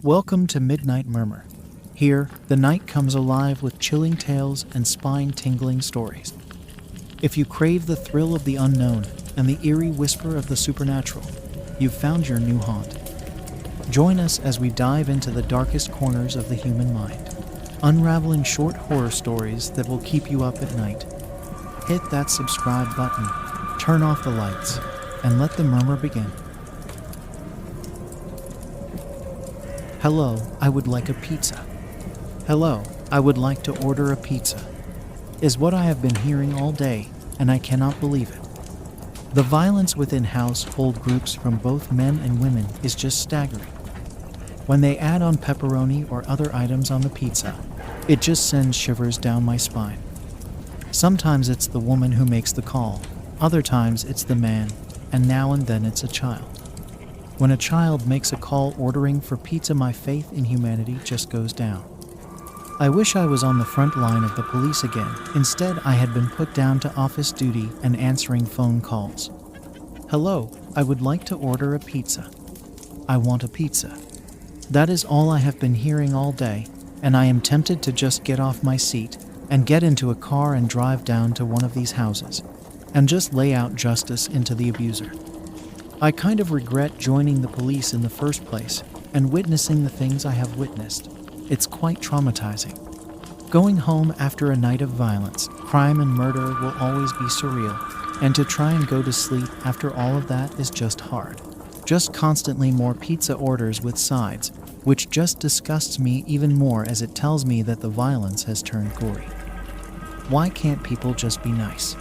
Welcome to Midnight Murmur. Here, the night comes alive with chilling tales and spine-tingling stories. If you crave the thrill of the unknown and the eerie whisper of the supernatural, you've found your new haunt. Join us as we dive into the darkest corners of the human mind, unraveling short horror stories that will keep you up at night. Hit that subscribe button, turn off the lights, and let the murmur begin. Hello, I would like a pizza. Hello, I would like to order a pizza, is what I have been hearing all day, and I cannot believe it. The violence within household groups from both men and women is just staggering. When they add on pepperoni or other items on the pizza, it just sends shivers down my spine. Sometimes it's the woman who makes the call, other times it's the man, and now and then it's a child. When a child makes a call ordering for pizza, my faith in humanity just goes down. I wish I was on the front line of the police again. Instead, I had been put down to office duty and answering phone calls. Hello, I would like to order a pizza. I want a pizza. That is all I have been hearing all day, and I am tempted to just get off my seat and get into a car and drive down to one of these houses and just lay out justice into the abuser. I kind of regret joining the police in the first place and witnessing the things I have witnessed. It's quite traumatizing. Going home after a night of violence, crime and murder will always be surreal, and to try and go to sleep after all of that is just hard. Just constantly more pizza orders with sides, which just disgusts me even more as it tells me that the violence has turned gory. Why can't people just be nice?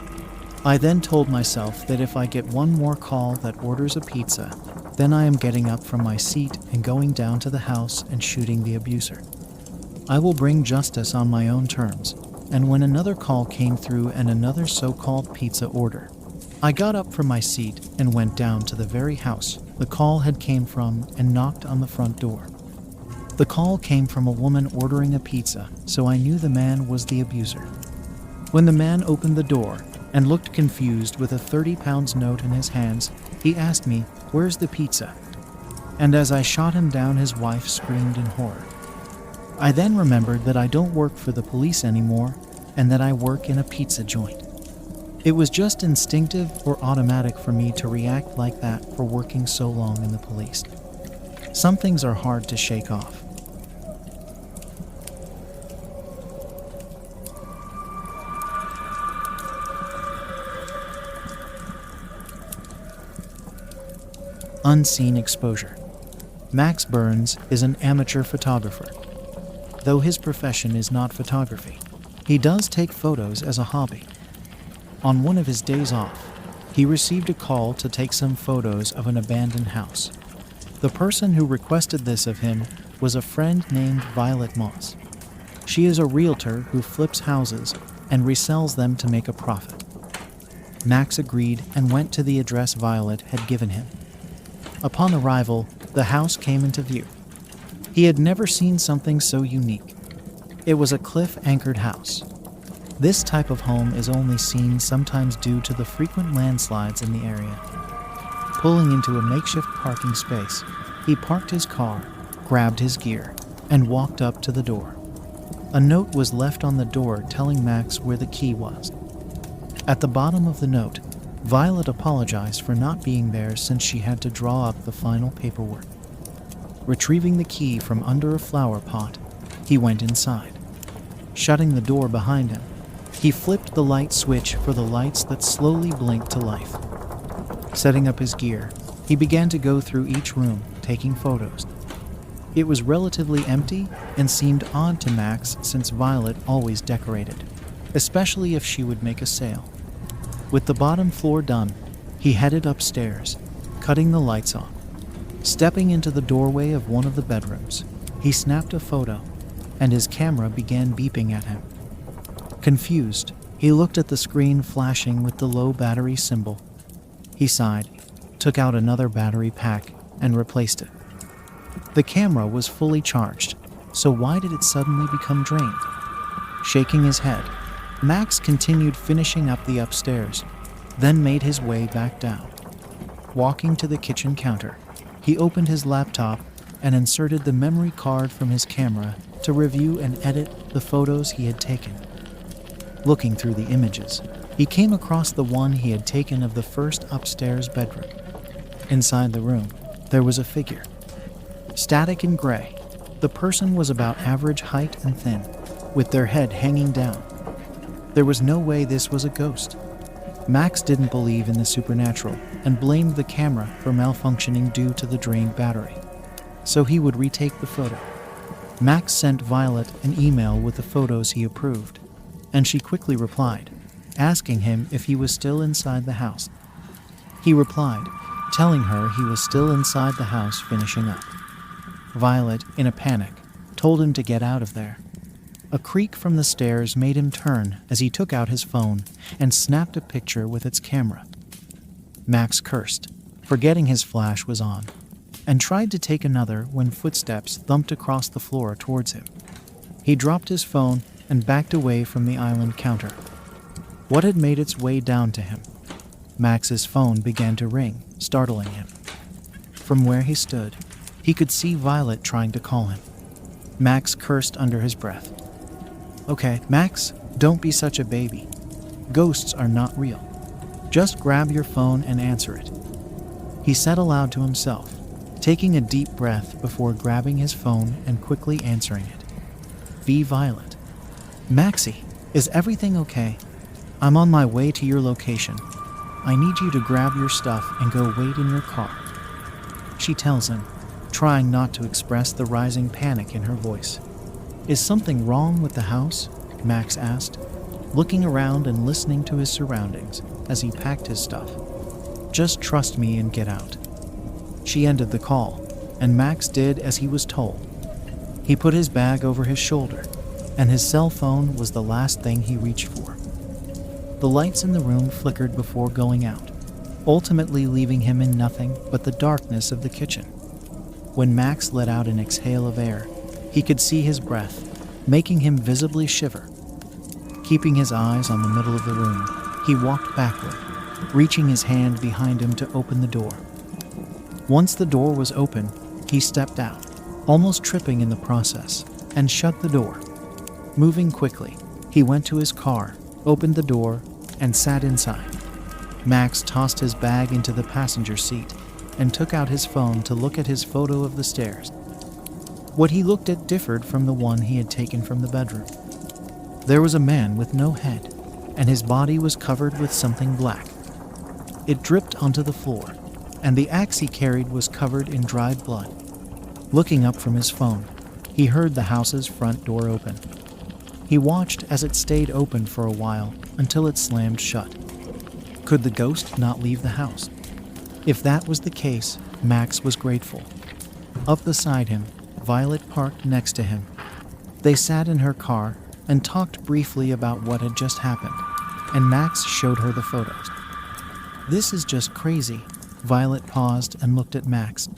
I then told myself that if I get one more call that orders a pizza, then I am getting up from my seat and going down to the house and shooting the abuser. I will bring justice on my own terms, and when another call came through and another so-called pizza order, I got up from my seat and went down to the very house the call had came from and knocked on the front door. The call came from a woman ordering a pizza, so I knew the man was the abuser. When the man opened the door and looked confused with a 30-pound note in his hands, he asked me, "Where's the pizza?" And as I shot him down, his wife screamed in horror. I then remembered that I don't work for the police anymore and that I work in a pizza joint. It was just instinctive or automatic for me to react like that for working so long in the police. Some things are hard to shake off. Unseen exposure. Max Burns is an amateur photographer. Though his profession is not photography, he does take photos as a hobby. On one of his days off, he received a call to take some photos of an abandoned house. The person who requested this of him was a friend named Violet Moss. She is a realtor who flips houses and resells them to make a profit. Max agreed and went to the address Violet had given him. Upon arrival, the house came into view. He had never seen something so unique. It was a cliff-anchored house. This type of home is only seen sometimes due to the frequent landslides in the area. Pulling into a makeshift parking space, he parked his car, grabbed his gear, and walked up to the door. A note was left on the door telling Max where the key was. At the bottom of the note, Violet apologized for not being there since she had to draw up the final paperwork. Retrieving the key from under a flower pot, he went inside. Shutting the door behind him, he flipped the light switch for the lights that slowly blinked to life. Setting up his gear, he began to go through each room, taking photos. It was relatively empty and seemed odd to Max since Violet always decorated, especially if she would make a sale. With the bottom floor done, he headed upstairs, cutting the lights on. Stepping into the doorway of one of the bedrooms, he snapped a photo, and his camera began beeping at him. Confused, he looked at the screen flashing with the low battery symbol. He sighed, took out another battery pack, and replaced it. The camera was fully charged, so why did it suddenly become drained? Shaking his head, Max continued finishing up the upstairs, then made his way back down. Walking to the kitchen counter, he opened his laptop and inserted the memory card from his camera to review and edit the photos he had taken. Looking through the images, he came across the one he had taken of the first upstairs bedroom. Inside the room, there was a figure. Static and gray, the person was about average height and thin, with their head hanging down. There was no way this was a ghost. Max didn't believe in the supernatural and blamed the camera for malfunctioning due to the drained battery, so he would retake the photo. Max sent Violet an email with the photos he approved, and she quickly replied, asking him if he was still inside the house. He replied, telling her he was still inside the house finishing up. Violet, in a panic, told him to get out of there. A creak from the stairs made him turn as he took out his phone and snapped a picture with its camera. Max cursed, forgetting his flash was on, and tried to take another when footsteps thumped across the floor towards him. He dropped his phone and backed away from the island counter. What had made its way down to him? Max's phone began to ring, startling him. From where he stood, he could see Violet trying to call him. Max cursed under his breath. "Okay, Max, don't be such a baby. Ghosts are not real. Just grab your phone and answer it." He said aloud to himself, taking a deep breath before grabbing his phone and quickly answering it. "Be Violet." "Maxie, is everything okay? I'm on my way to your location. I need you to grab your stuff and go wait in your car," she tells him, trying not to express the rising panic in her voice. "Is something wrong with the house?" Max asked, looking around and listening to his surroundings as he packed his stuff. "Just trust me and get out." She ended the call, and Max did as he was told. He put his bag over his shoulder, and his cell phone was the last thing he reached for. The lights in the room flickered before going out, ultimately leaving him in nothing but the darkness of the kitchen. When Max let out an exhale of air, he could see his breath, making him visibly shiver. Keeping his eyes on the middle of the room, he walked backward, reaching his hand behind him to open the door. Once the door was open, he stepped out, almost tripping in the process, and shut the door. Moving quickly, he went to his car, opened the door, and sat inside. Max tossed his bag into the passenger seat and took out his phone to look at his photo of the stairs. What he looked at differed from the one he had taken from the bedroom. There was a man with no head, and his body was covered with something black. It dripped onto the floor, and the axe he carried was covered in dried blood. Looking up from his phone, he heard the house's front door open. He watched as it stayed open for a while until it slammed shut. Could the ghost not leave the house? If that was the case, Max was grateful. Up beside him, Violet parked next to him. They sat in her car and talked briefly about what had just happened, and Max showed her the photos. "This is just crazy." Violet paused and looked at Max.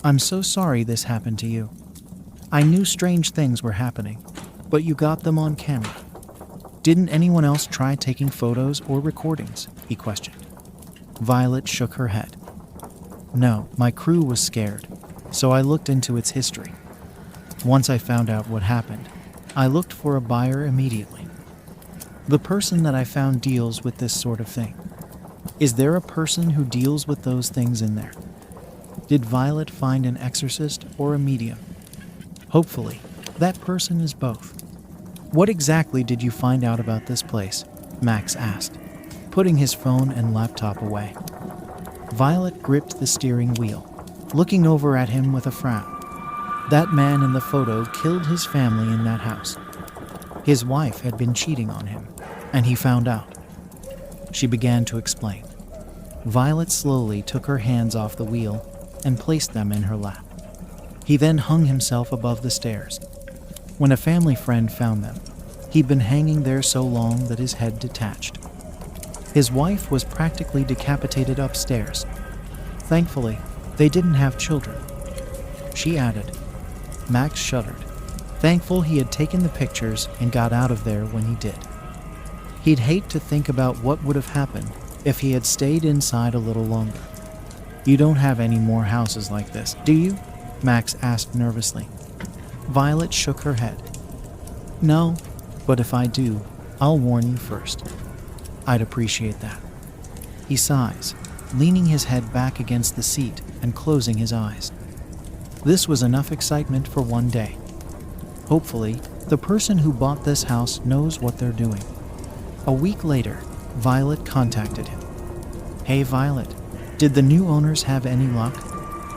"I'm so sorry this happened to you. I knew strange things were happening, but you got them on camera. Didn't anyone else try taking photos or recordings?" he questioned. Violet shook her head. "No, my crew was scared, so I looked into its history. Once I found out what happened, I looked for a buyer immediately. The person that I found deals with this sort of thing. Is there a person who deals with those things in there? Did Violet find an exorcist or a medium? Hopefully, that person is both." "What exactly did you find out about this place?" Max asked, putting his phone and laptop away. Violet gripped the steering wheel, looking over at him with a frown. That man in the photo killed his family in that house. His wife had been cheating on him, and he found out. She began to explain. Violet slowly took her hands off the wheel and placed them in her lap. He then hung himself above the stairs. When a family friend found them, he'd been hanging there so long that his head detached. His wife was practically decapitated upstairs. Thankfully, they didn't have children. She added. Max shuddered, thankful he had taken the pictures and got out of there when he did. He'd hate to think about what would have happened if he had stayed inside a little longer. "You don't have any more houses like this, do you?" Max asked nervously. Violet shook her head. No, but if I do, I'll warn you first. I'd appreciate that. He sighs, leaning his head back against the seat and closing his eyes. This was enough excitement for one day. Hopefully, the person who bought this house knows what they're doing. A week later, Violet contacted him. Hey Violet, did the new owners have any luck?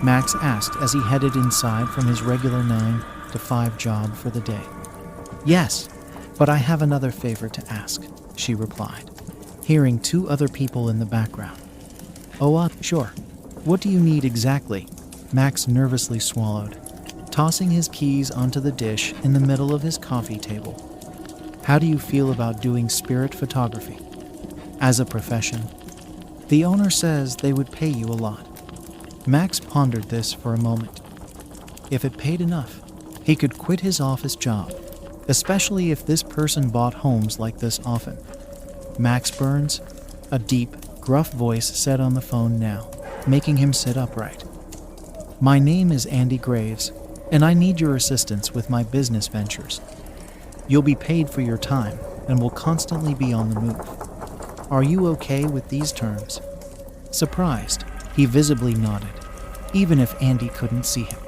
Max asked as he headed inside from his regular 9 to 5 job for the day. Yes, but I have another favor to ask, she replied, hearing 2 other people in the background. Oh, sure. What do you need exactly? Max nervously swallowed, tossing his keys onto the dish in the middle of his coffee table. How do you feel about doing spirit photography? As a profession? The owner says they would pay you a lot. Max pondered this for a moment. If it paid enough, he could quit his office job, especially if this person bought homes like this often. Max Burns, a deep, gruff voice said on the phone now, making him sit upright. My name is Andy Graves, and I need your assistance with my business ventures. You'll be paid for your time and will constantly be on the move. Are you okay with these terms? Surprised, he visibly nodded, even if Andy couldn't see him.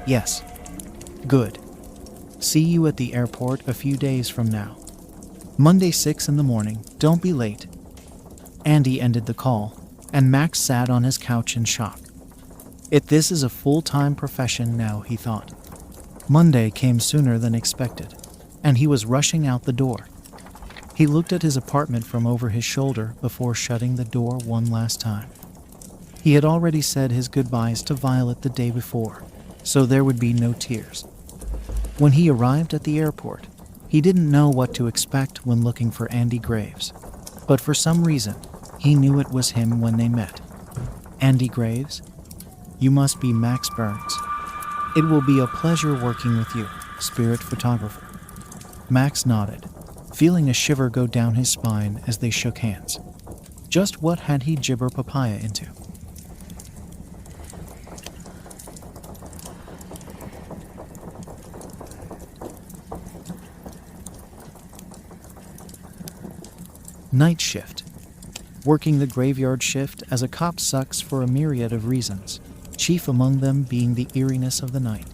Yes. Good. See you at the airport a few days from now. Monday 6 in the morning, don't be late. Andy ended the call, and Max sat on his couch in shock. This is a full-time profession now, he thought. Monday came sooner than expected, and he was rushing out the door. He looked at his apartment from over his shoulder before shutting the door one last time. He had already said his goodbyes to Violet the day before, so there would be no tears. When he arrived at the airport, he didn't know what to expect when looking for Andy Graves, but for some reason, he knew it was him when they met. Andy Graves? You must be Max Burns. It will be a pleasure working with you, spirit photographer. Max nodded, feeling a shiver go down his spine as they shook hands. Just what had he gibber papaya into? Night shift. Working the graveyard shift as a cop sucks for a myriad of reasons, chief among them being the eeriness of the night.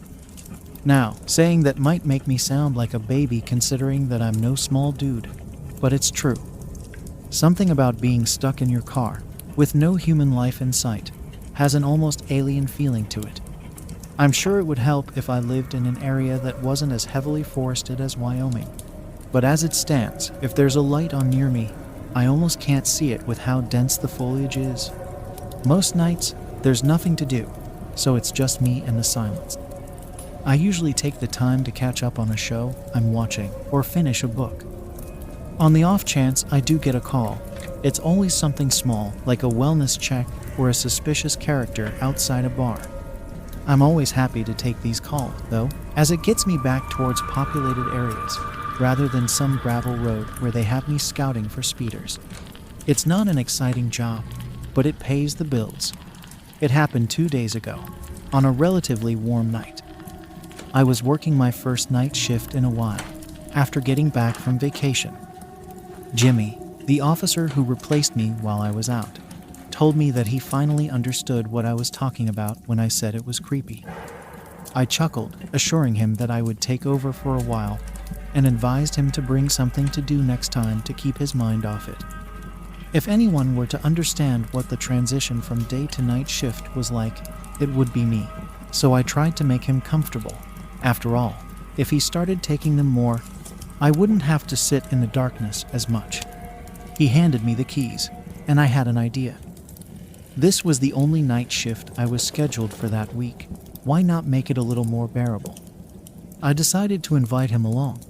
Now, saying that might make me sound like a baby considering that I'm no small dude, but it's true. Something about being stuck in your car, with no human life in sight, has an almost alien feeling to it. I'm sure it would help if I lived in an area that wasn't as heavily forested as Wyoming. But as it stands, if there's a light on near me, I almost can't see it with how dense the foliage is. Most nights, there's nothing to do, so it's just me and the silence. I usually take the time to catch up on a show I'm watching or finish a book. On the off chance I do get a call, it's always something small like a wellness check or a suspicious character outside a bar. I'm always happy to take these calls, though, as it gets me back towards populated areas, rather than some gravel road where they have me scouting for speeders. It's not an exciting job, but it pays the bills. It happened 2 days ago, on a relatively warm night. I was working my first night shift in a while, after getting back from vacation. Jimmy, the officer who replaced me while I was out, told me that he finally understood what I was talking about when I said it was creepy. I chuckled, assuring him that I would take over for a while, and advised him to bring something to do next time to keep his mind off it. If anyone were to understand what the transition from day to night shift was like, it would be me, so I tried to make him comfortable. After all, if he started taking them more, I wouldn't have to sit in the darkness as much. He handed me the keys, and I had an idea. This was the only night shift I was scheduled for that week. Why not make it a little more bearable? I decided to invite him along.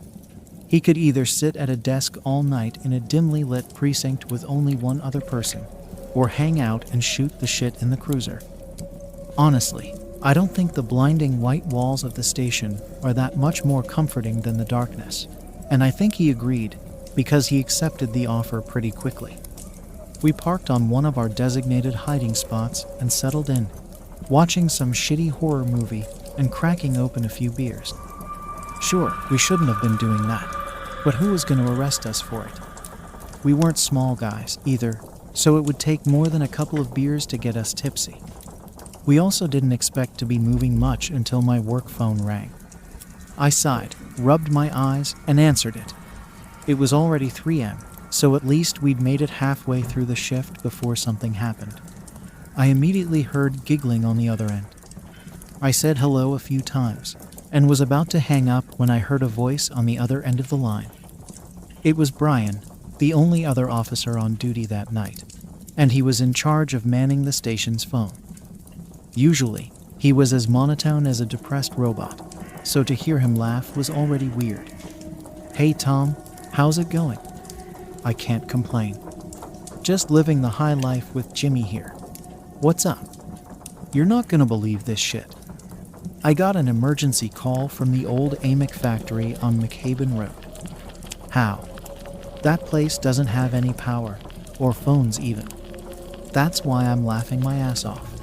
He could either sit at a desk all night in a dimly lit precinct with only one other person, or hang out and shoot the shit in the cruiser. Honestly, I don't think the blinding white walls of the station are that much more comforting than the darkness, and I think he agreed because he accepted the offer pretty quickly. We parked on one of our designated hiding spots and settled in. watching some shitty horror movie and cracking open a few beers. Sure, we shouldn't have been doing that, but who was going to arrest us for it? We weren't small guys, either, so it would take more than a couple of beers to get us tipsy. We also didn't expect to be moving much until my work phone rang. I sighed, rubbed my eyes, and answered it. It was already 3 a.m., so at least we'd made it halfway through the shift before something happened. I immediately heard giggling on the other end. I said hello a few times, and was about to hang up when I heard a voice on the other end of the line. It was Brian, the only other officer on duty that night, and he was in charge of manning the station's phone. Usually, he was as monotone as a depressed robot, so to hear him laugh was already weird. "Hey Tom, how's it going?" "I can't complain. Just living the high life with Jimmy here. What's up?" "You're not gonna believe this shit. I got an emergency call from the old Amic factory on McCaben Road." "How?" "That place doesn't have any power, or phones even. That's why I'm laughing my ass off.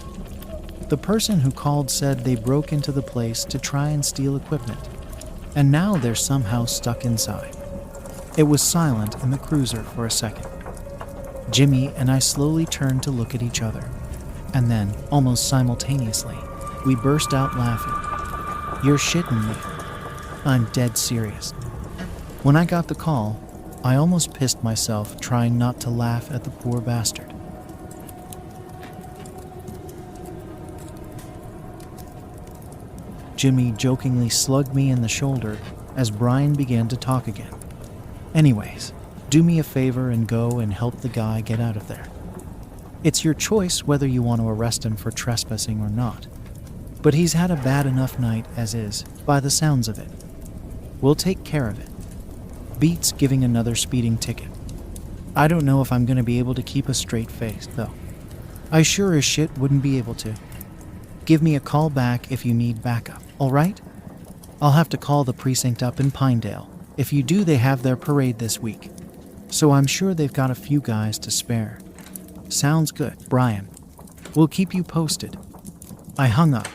The person who called said they broke into the place to try and steal equipment, and now they're somehow stuck inside." It was silent in the cruiser for a second. Jimmy and I slowly turned to look at each other, and then, almost simultaneously, we burst out laughing. "You're shitting me." "I'm dead serious." When I got the call, I almost pissed myself trying not to laugh at the poor bastard. Jimmy jokingly slugged me in the shoulder as Brian began to talk again. "Anyways, do me a favor and go and help the guy get out of there. It's your choice whether you want to arrest him for trespassing or not, but he's had a bad enough night as is, by the sounds of it. We'll take care of it. Beats giving another speeding ticket. I don't know if I'm going to be able to keep a straight face, though. I sure as shit wouldn't be able to. Give me a call back if you need backup, alright? I'll have to call the precinct up in Pinedale. If you do, they have their parade this week, so I'm sure they've got a few guys to spare." "Sounds good, Brian. We'll keep you posted." I hung up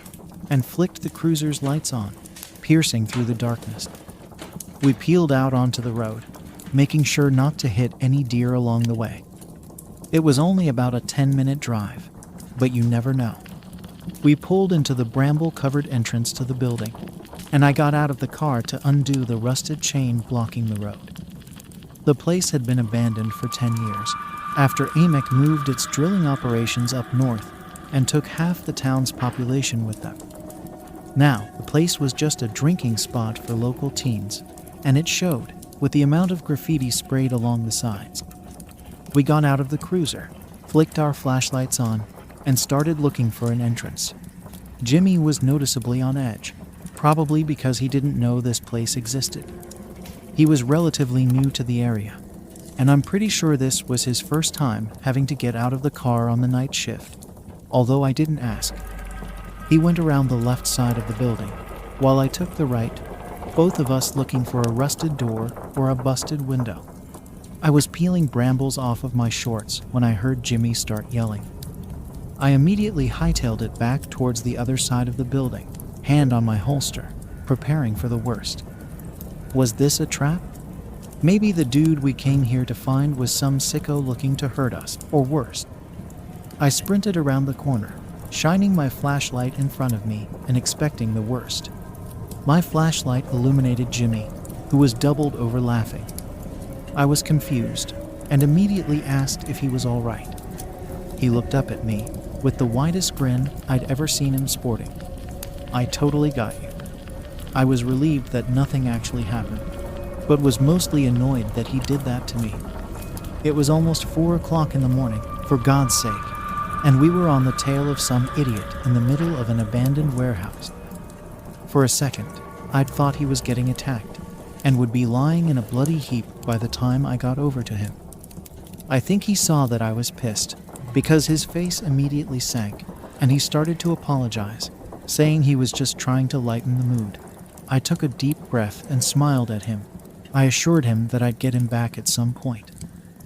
and flicked the cruiser's lights on, piercing through the darkness. We peeled out onto the road, making sure not to hit any deer along the way. It was only about a 10-minute drive, but you never know. We pulled into the bramble-covered entrance to the building, and I got out of the car to undo the rusted chain blocking the road. The place had been abandoned for 10 years, after Amic moved its drilling operations up north and took half the town's population with them. Now, the place was just a drinking spot for local teens, and it showed, with the amount of graffiti sprayed along the sides. We got out of the cruiser, flicked our flashlights on, and started looking for an entrance. Jimmy was noticeably on edge, probably because he didn't know this place existed. He was relatively new to the area, and I'm pretty sure this was his first time having to get out of the car on the night shift, although I didn't ask. He went around the left side of the building, while I took the right, both of us looking for a rusted door or a busted window. I was peeling brambles off of my shorts when I heard Jimmy start yelling. I immediately hightailed it back towards the other side of the building, hand on my holster, preparing for the worst. Was this a trap? Maybe the dude we came here to find was some sicko looking to hurt us, or worse. I sprinted around the corner, shining my flashlight in front of me and expecting the worst. My flashlight illuminated Jimmy, who was doubled over laughing. I was confused and immediately asked if he was all right. He looked up at me with the widest grin I'd ever seen him sporting. "I totally got you." I was relieved that nothing actually happened, but was mostly annoyed that he did that to me. It was almost 4 o'clock in the morning, for God's sake, and we were on the tail of some idiot in the middle of an abandoned warehouse. For a second, I'd thought he was getting attacked, and would be lying in a bloody heap by the time I got over to him. I think he saw that I was pissed, because his face immediately sank, and he started to apologize, saying he was just trying to lighten the mood. I took a deep breath and smiled at him. I assured him that I'd get him back at some point,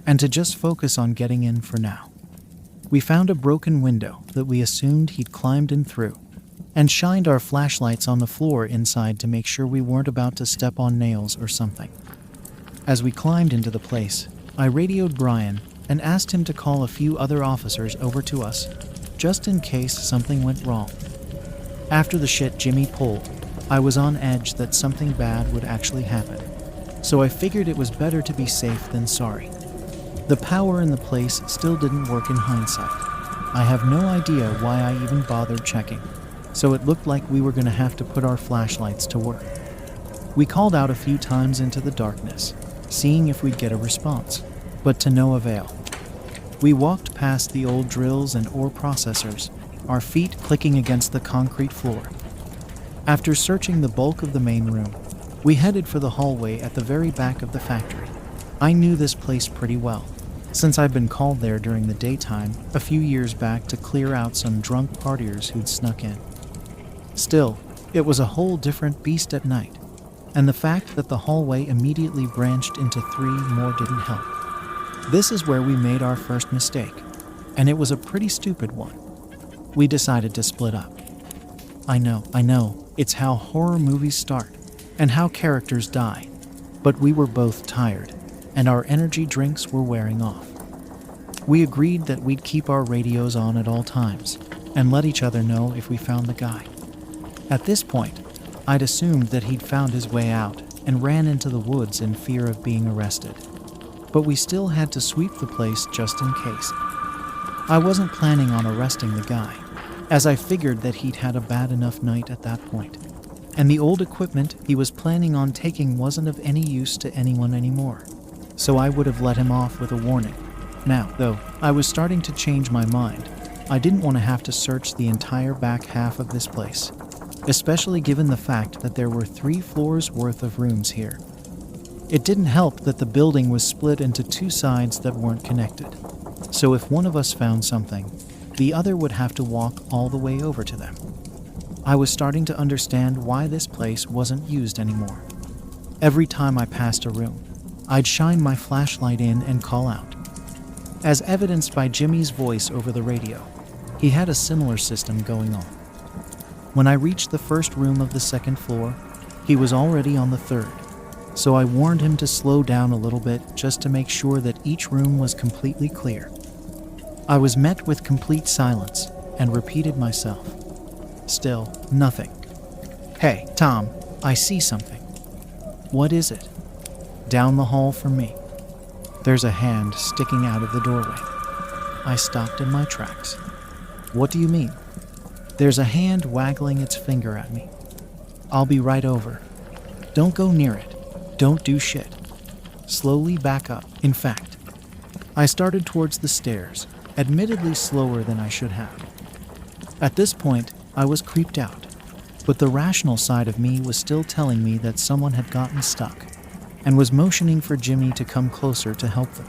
and to just focus on getting in for now. We found a broken window that we assumed he'd climbed in through, and shined our flashlights on the floor inside to make sure we weren't about to step on nails or something. As we climbed into the place, I radioed Brian and asked him to call a few other officers over to us, just in case something went wrong. After the shit Jimmy pulled, I was on edge that something bad would actually happen, so I figured it was better to be safe than sorry. The power in the place still didn't work in hindsight. I have no idea why I even bothered checking, so it looked like we were going to have to put our flashlights to work. We called out a few times into the darkness, seeing if we'd get a response, but to no avail. We walked past the old drills and ore processors, our feet clicking against the concrete floor. After searching the bulk of the main room, we headed for the hallway at the very back of the factory. I knew this place pretty well, since I'd been called there during the daytime a few years back to clear out some drunk partiers who'd snuck in. Still, it was a whole different beast at night, and the fact that the hallway immediately branched into 3 more didn't help. This is where we made our first mistake, and it was a pretty stupid one. We decided to split up. I know, it's how horror movies start, and how characters die, but we were both tired, and our energy drinks were wearing off. We agreed that we'd keep our radios on at all times, and let each other know if we found the guy. At this point, I'd assumed that he'd found his way out and ran into the woods in fear of being arrested. But we still had to sweep the place just in case. I wasn't planning on arresting the guy, as I figured that he'd had a bad enough night at that point, and the old equipment he was planning on taking wasn't of any use to anyone anymore, so I would have let him off with a warning. Now, though, I was starting to change my mind. I didn't want to have to search the entire back half of this place, especially given the fact that there were 3 floors worth of rooms here. It didn't help that the building was split into 2 sides that weren't connected, so if one of us found something, the other would have to walk all the way over to them. I was starting to understand why this place wasn't used anymore. Every time I passed a room, I'd shine my flashlight in and call out. As evidenced by Jimmy's voice over the radio, he had a similar system going on. When I reached the first room of the 2nd floor, he was already on the 3rd, so I warned him to slow down a little bit just to make sure that each room was completely clear. I was met with complete silence and repeated myself. Still, nothing. "Hey, Tom, I see something." "What is it?" "Down the hall from me. There's a hand sticking out of the doorway." I stopped in my tracks. "What do you mean?" "There's a hand waggling its finger at me." "I'll be right over." "Don't go near it. Don't do shit. Slowly back up." In fact, I started towards the stairs, admittedly slower than I should have. At this point, I was creeped out, but the rational side of me was still telling me that someone had gotten stuck and was motioning for Jimmy to come closer to help them.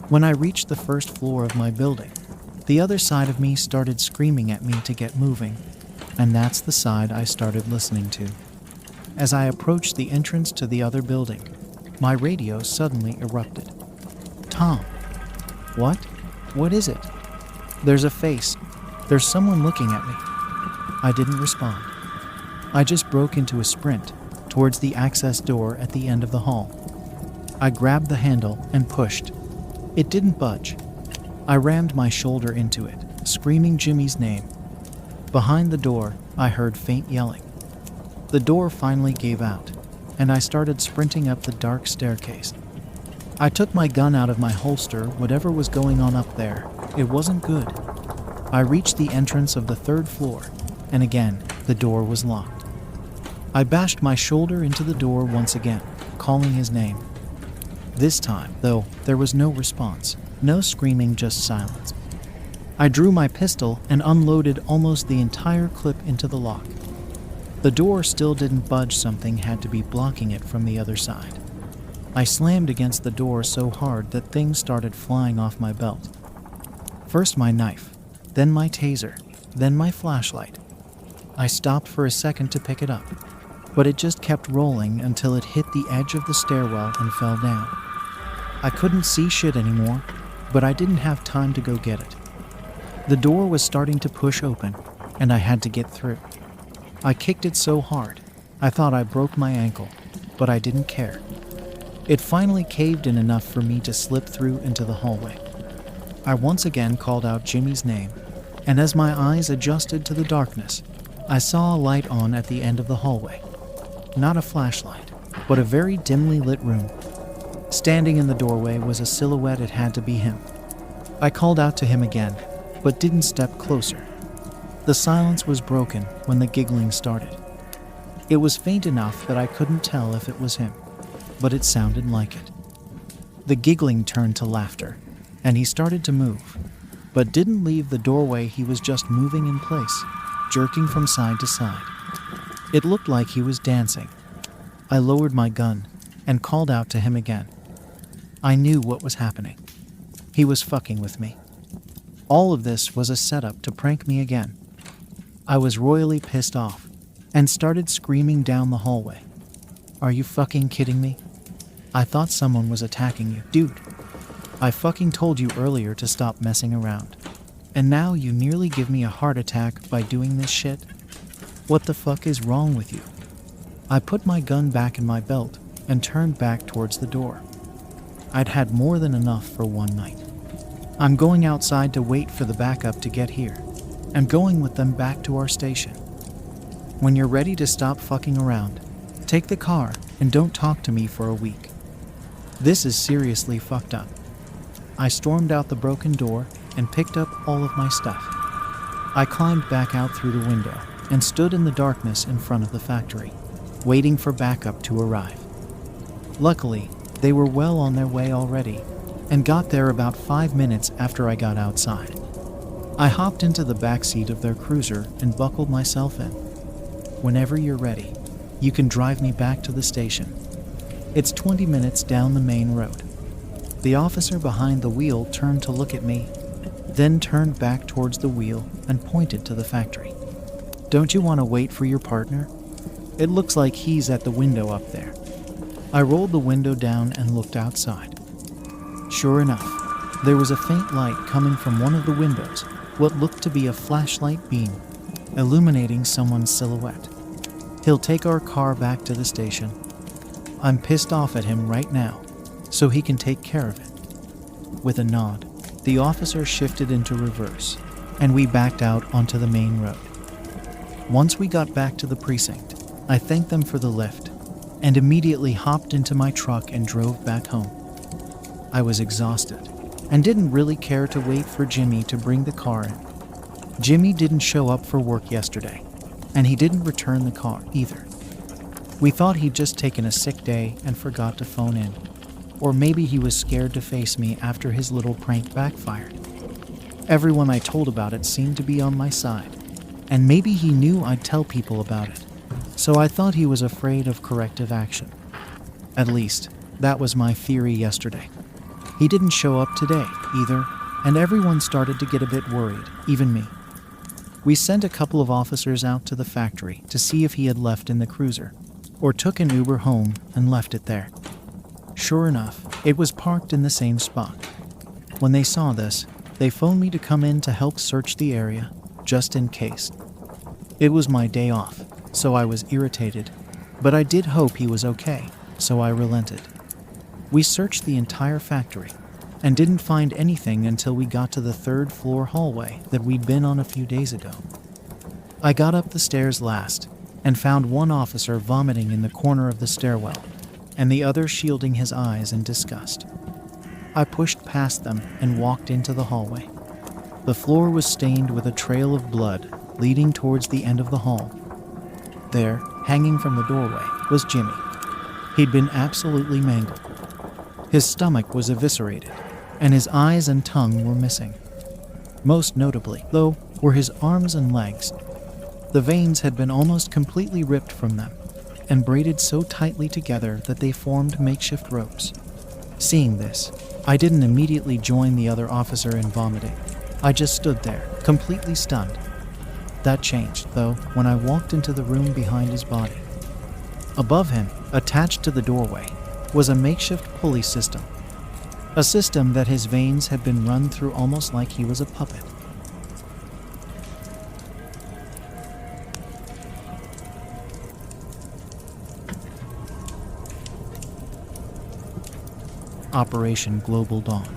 When I reached the 1st floor of my building, the other side of me started screaming at me to get moving, and that's the side I started listening to. As I approached the entrance to the other building, my radio suddenly erupted. "Tom." "What? What is it?" "There's a face. There's someone looking at me." I didn't respond. I just broke into a sprint towards the access door at the end of the hall. I grabbed the handle and pushed. It didn't budge. I rammed my shoulder into it, screaming Jimmy's name. Behind the door, I heard faint yelling. The door finally gave out, and I started sprinting up the dark staircase. I took my gun out of my holster. Whatever was going on up there, it wasn't good. I reached the entrance of the 3rd floor, and again, the door was locked. I bashed my shoulder into the door once again, calling his name. This time, though, there was no response. No screaming, just silence. I drew my pistol and unloaded almost the entire clip into the lock. The door still didn't budge. Something had to be blocking it from the other side. I slammed against the door so hard that things started flying off my belt. First my knife, then my taser, then my flashlight. I stopped for a second to pick it up, but it just kept rolling until it hit the edge of the stairwell and fell down. I couldn't see shit anymore, but I didn't have time to go get it. The door was starting to push open, and I had to get through. I kicked it so hard, I thought I broke my ankle, but I didn't care. It finally caved in enough for me to slip through into the hallway. I once again called out Jimmy's name, and as my eyes adjusted to the darkness, I saw a light on at the end of the hallway. Not a flashlight, but a very dimly lit room. Standing in the doorway was a silhouette. It had to be him. I called out to him again, but didn't step closer. The silence was broken when the giggling started. It was faint enough that I couldn't tell if it was him, but it sounded like it. The giggling turned to laughter, and he started to move, but didn't leave the doorway. He was just moving in place, jerking from side to side. It looked like he was dancing. I lowered my gun and called out to him again. I knew what was happening. He was fucking with me. All of this was a setup to prank me again. I was royally pissed off and started screaming down the hallway. Are you fucking kidding me? I thought someone was attacking you. Dude, I fucking told you earlier to stop messing around. And now you nearly give me a heart attack by doing this shit? What the fuck is wrong with you? I put my gun back in my belt and turned back towards the door. I'd had more than enough for one night. I'm going outside to wait for the backup to get here, and going with them back to our station. When you're ready to stop fucking around, take the car and don't talk to me for a week. This is seriously fucked up. I stormed out the broken door and picked up all of my stuff. I climbed back out through the window and stood in the darkness in front of the factory, waiting for backup to arrive. Luckily, they were well on their way already and got there about 5 minutes after I got outside. I hopped into the back seat of their cruiser and buckled myself in. Whenever you're ready, you can drive me back to the station. It's 20 minutes down the main road. The officer behind the wheel turned to look at me, then turned back towards the wheel and pointed to the factory. Don't you want to wait for your partner? It looks like he's at the window up there. I rolled the window down and looked outside. Sure enough, there was a faint light coming from one of the windows, what looked to be a flashlight beam, illuminating someone's silhouette. He'll take our car back to the station. I'm pissed off at him right now, so he can take care of it. With a nod, the officer shifted into reverse, and we backed out onto the main road. Once we got back to the precinct, I thanked them for the lift, and immediately hopped into my truck and drove back home. I was exhausted, and didn't really care to wait for Jimmy to bring the car in. Jimmy didn't show up for work yesterday, and he didn't return the car either. We thought he'd just taken a sick day and forgot to phone in, or maybe he was scared to face me after his little prank backfired. Everyone I told about it seemed to be on my side, and maybe he knew I'd tell people about it, so I thought he was afraid of corrective action. At least, that was my theory yesterday. He didn't show up today either, and everyone started to get a bit worried, even me. We sent a couple of officers out to the factory to see if he had left in the cruiser, or took an Uber home and left it there. Sure enough, it was parked in the same spot. When they saw this, they phoned me to come in to help search the area, just in case. It was my day off, so I was irritated, but I did hope he was okay, so I relented. We searched the entire factory, and didn't find anything until we got to the third-floor hallway that we'd been on a few days ago. I got up the stairs last, and found one officer vomiting in the corner of the stairwell, and the other shielding his eyes in disgust. I pushed past them and walked into the hallway. The floor was stained with a trail of blood leading towards the end of the hall. There, hanging from the doorway, was Jimmy. He'd been absolutely mangled. His stomach was eviscerated, and his eyes and tongue were missing. Most notably, though, were his arms and legs. The veins had been almost completely ripped from them, and braided so tightly together that they formed makeshift ropes. Seeing this, I didn't immediately join the other officer in vomiting. I just stood there, completely stunned. That changed, though, when I walked into the room behind his body. Above him, attached to the doorway, was a makeshift pulley system. A system that his veins had been run through almost like he was a puppet. Operation Global Dawn.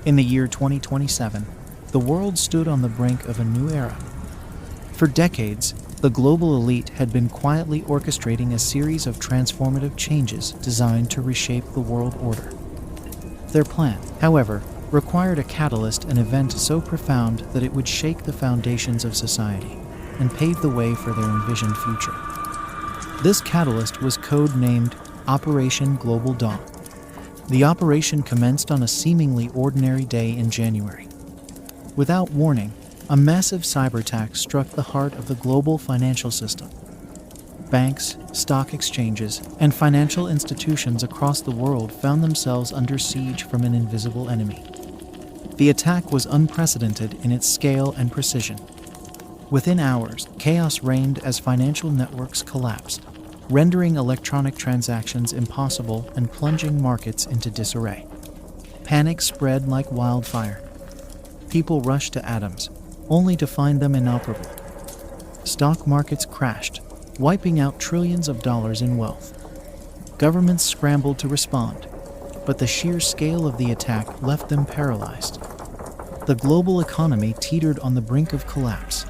In the year 2027, the world stood on the brink of a new era. For decades, the global elite had been quietly orchestrating a series of transformative changes designed to reshape the world order. Their plan, however, required a catalyst, an event so profound that it would shake the foundations of society and pave the way for their envisioned future. This catalyst was code-named Operation Global Dawn. The operation commenced on a seemingly ordinary day in January. Without warning, a massive cyberattack struck the heart of the global financial system. Banks, stock exchanges, and financial institutions across the world found themselves under siege from an invisible enemy. The attack was unprecedented in its scale and precision. Within hours, chaos reigned as financial networks collapsed, rendering electronic transactions impossible and plunging markets into disarray. Panic spread like wildfire. People rushed to atoms, only to find them inoperable. Stock markets crashed, wiping out trillions of dollars in wealth. Governments scrambled to respond, but the sheer scale of the attack left them paralyzed. The global economy teetered on the brink of collapse.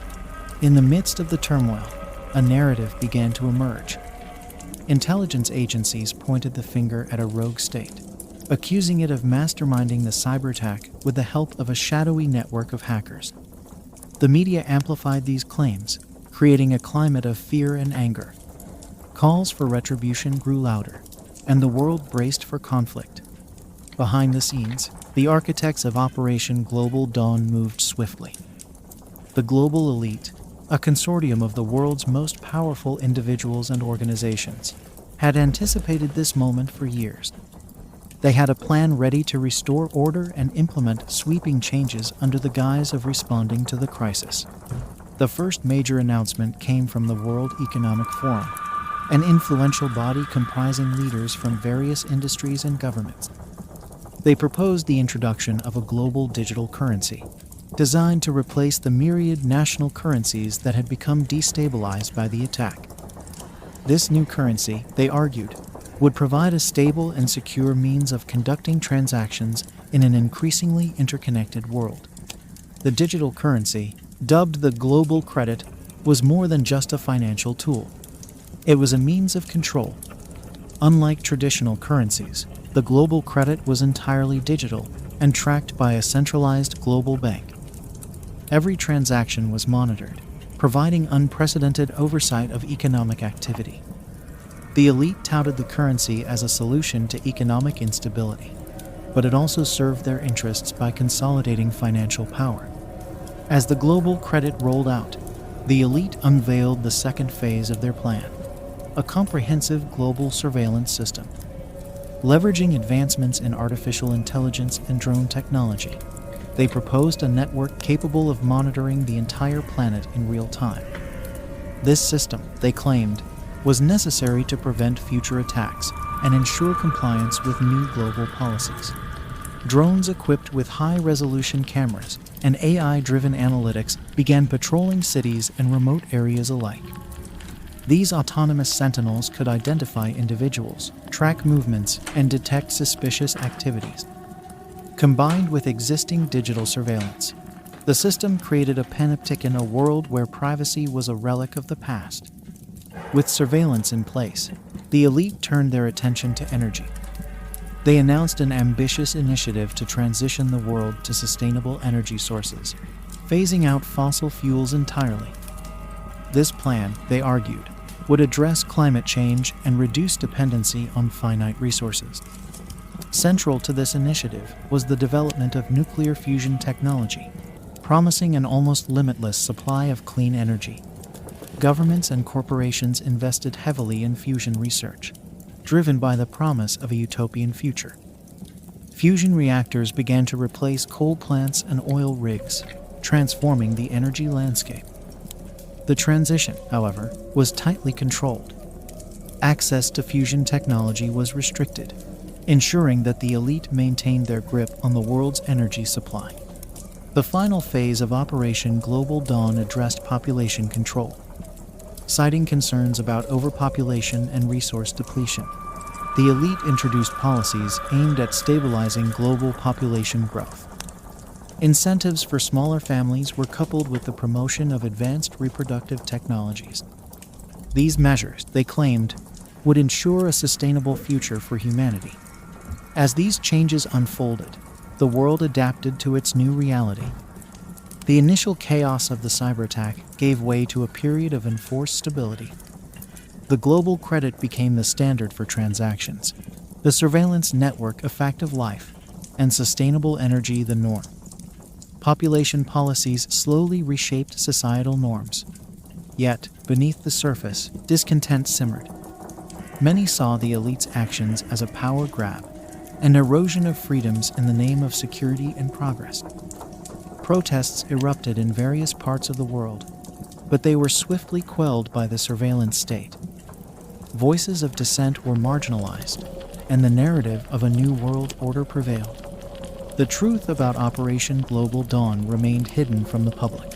In the midst of the turmoil, a narrative began to emerge. Intelligence agencies pointed the finger at a rogue state, accusing it of masterminding the cyberattack with the help of a shadowy network of hackers. The media amplified these claims, creating a climate of fear and anger. Calls for retribution grew louder, and the world braced for conflict. Behind the scenes, the architects of Operation Global Dawn moved swiftly. The global elite, a consortium of the world's most powerful individuals and organizations, had anticipated this moment for years. They had a plan ready to restore order and implement sweeping changes under the guise of responding to the crisis. The first major announcement came from the World Economic Forum, an influential body comprising leaders from various industries and governments. They proposed the introduction of a global digital currency, designed to replace the myriad national currencies that had become destabilized by the attack. This new currency, they argued, would provide a stable and secure means of conducting transactions in an increasingly interconnected world. The digital currency, dubbed the global credit, was more than just a financial tool. It was a means of control. Unlike traditional currencies, the global credit was entirely digital and tracked by a centralized global bank. Every transaction was monitored, providing unprecedented oversight of economic activity. The elite touted the currency as a solution to economic instability, but it also served their interests by consolidating financial power. As the global credit rolled out, the elite unveiled the second phase of their plan, a comprehensive global surveillance system. Leveraging advancements in artificial intelligence and drone technology, they proposed a network capable of monitoring the entire planet in real time. This system, they claimed, was necessary to prevent future attacks and ensure compliance with new global policies. Drones equipped with high-resolution cameras and AI-driven analytics began patrolling cities and remote areas alike. These autonomous sentinels could identify individuals, track movements, and detect suspicious activities. Combined with existing digital surveillance, the system created a panoptic in a world where privacy was a relic of the past. With surveillance in place, the elite turned their attention to energy. They announced an ambitious initiative to transition the world to sustainable energy sources, phasing out fossil fuels entirely. This plan, they argued, would address climate change and reduce dependency on finite resources. Central to this initiative was the development of nuclear fusion technology, promising an almost limitless supply of clean energy. Governments and corporations invested heavily in fusion research, driven by the promise of a utopian future. Fusion reactors began to replace coal plants and oil rigs, transforming the energy landscape. The transition, however, was tightly controlled. Access to fusion technology was restricted, ensuring that the elite maintained their grip on the world's energy supply. The final phase of Operation Global Dawn addressed population control. Citing concerns about overpopulation and resource depletion, the elite introduced policies aimed at stabilizing global population growth. Incentives for smaller families were coupled with the promotion of advanced reproductive technologies. These measures, they claimed, would ensure a sustainable future for humanity. As these changes unfolded, the world adapted to its new reality. The initial chaos of the cyber attack gave way to a period of enforced stability. The global credit became the standard for transactions, the surveillance network a fact of life, and sustainable energy the norm. Population policies slowly reshaped societal norms. Yet, beneath the surface, discontent simmered. Many saw the elite's actions as a power grab, an erosion of freedoms in the name of security and progress. Protests erupted in various parts of the world, but they were swiftly quelled by the surveillance state. Voices of dissent were marginalized, and the narrative of a new world order prevailed. The truth about Operation Global Dawn remained hidden from the public.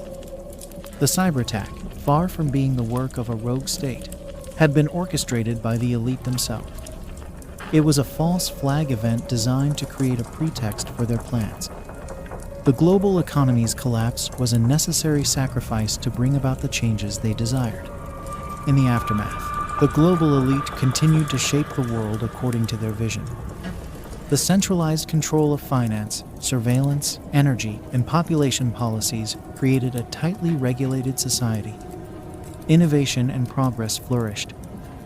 The cyber attack, far from being the work of a rogue state, had been orchestrated by the elite themselves. It was a false flag event designed to create a pretext for their plans. The global economy's collapse was a necessary sacrifice to bring about the changes they desired. In the aftermath, the global elite continued to shape the world according to their vision. The centralized control of finance, surveillance, energy, and population policies created a tightly regulated society. Innovation and progress flourished,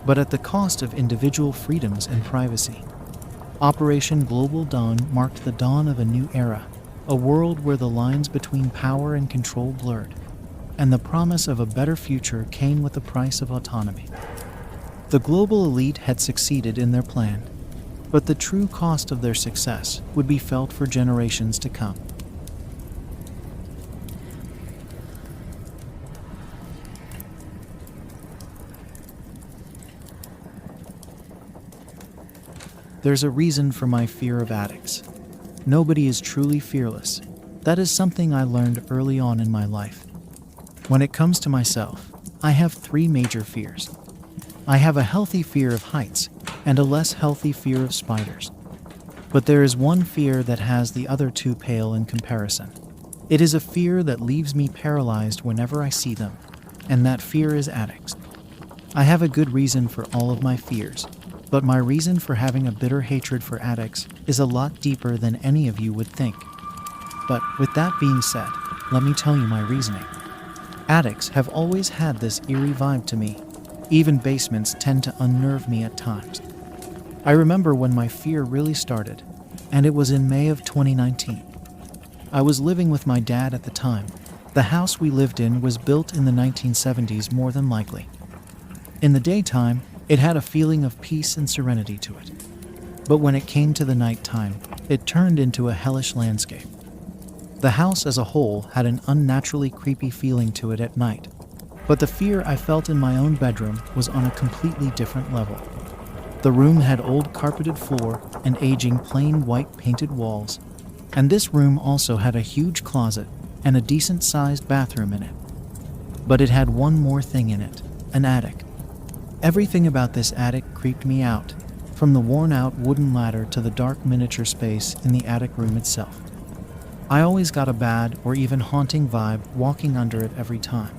but at the cost of individual freedoms and privacy. Operation Global Dawn marked the dawn of a new era, a world where the lines between power and control blurred, and the promise of a better future came with the price of autonomy. The global elite had succeeded in their plan, but the true cost of their success would be felt for generations to come. There's a reason for my fear of attics. Nobody is truly fearless. That is something I learned early on in my life. When it comes to myself, I have 3 major fears. I have a healthy fear of heights and a less healthy fear of spiders. But there is one fear that has the other 2 pale in comparison. It is a fear that leaves me paralyzed whenever I see them, and that fear is attics. I have a good reason for all of my fears, but my reason for having a bitter hatred for attics is a lot deeper than any of you would think. But with that being said, let me tell you my reasoning. Attics have always had this eerie vibe to me. Even basements tend to unnerve me at times. I remember when my fear really started, and it was in May of 2019. I was living with my dad at the time. The house we lived in was built in the 1970s more than likely. In the daytime, it had a feeling of peace and serenity to it. But when it came to the nighttime, it turned into a hellish landscape. The house as a whole had an unnaturally creepy feeling to it at night, but the fear I felt in my own bedroom was on a completely different level. The room had old carpeted floor and aging plain white painted walls, and this room also had a huge closet and a decent-sized bathroom in it. But it had one more thing in it, an attic. Everything about this attic creeped me out, from the worn-out wooden ladder to the dark miniature space in the attic room itself. I always got a bad or even haunting vibe walking under it every time,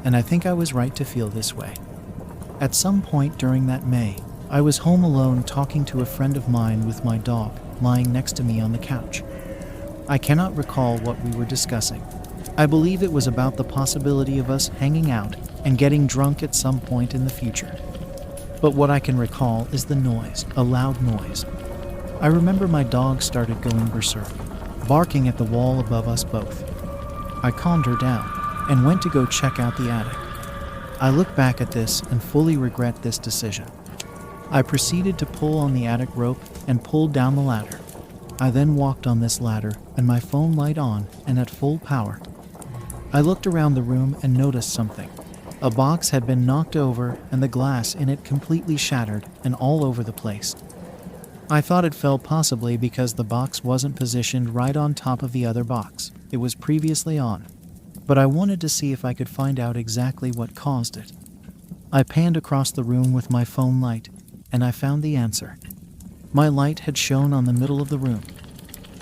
and I think I was right to feel this way. At some point during that May, I was home alone talking to a friend of mine with my dog lying next to me on the couch. I cannot recall what we were discussing. I believe it was about the possibility of us hanging out and getting drunk at some point in the future. But what I can recall is the noise, a loud noise. I remember my dog started going berserk, barking at the wall above us both. I calmed her down and went to go check out the attic. I look back at this and fully regret this decision. I proceeded to pull on the attic rope and pulled down the ladder. I then walked on this ladder and my phone light on and at full power. I looked around the room and noticed something. A box had been knocked over and the glass in it completely shattered and all over the place. I thought it fell possibly because the box wasn't positioned right on top of the other box it was previously on, but I wanted to see if I could find out exactly what caused it. I panned across the room with my phone light, and I found the answer. My light had shone on the middle of the room,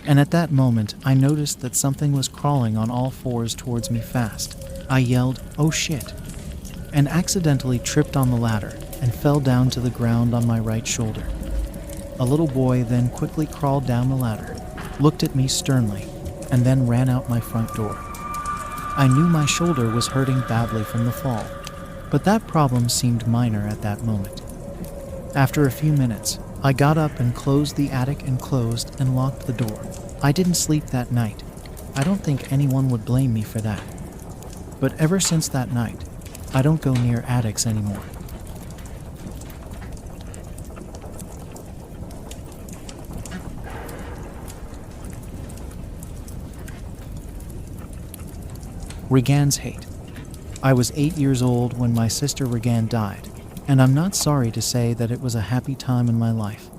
and at that moment I noticed that something was crawling on all fours towards me fast. I yelled, "Oh shit," and accidentally tripped on the ladder and fell down to the ground on my right shoulder. A little boy then quickly crawled down the ladder, looked at me sternly, and then ran out my front door. I knew my shoulder was hurting badly from the fall, but that problem seemed minor at that moment. After a few minutes, I got up and closed the attic and closed and locked the door. I didn't sleep that night. I don't think anyone would blame me for that. But ever since that night, I don't go near attics anymore. Regan's hate. I was 8 years old when my sister Regan died, and I'm not sorry to say that it was a happy time in my life.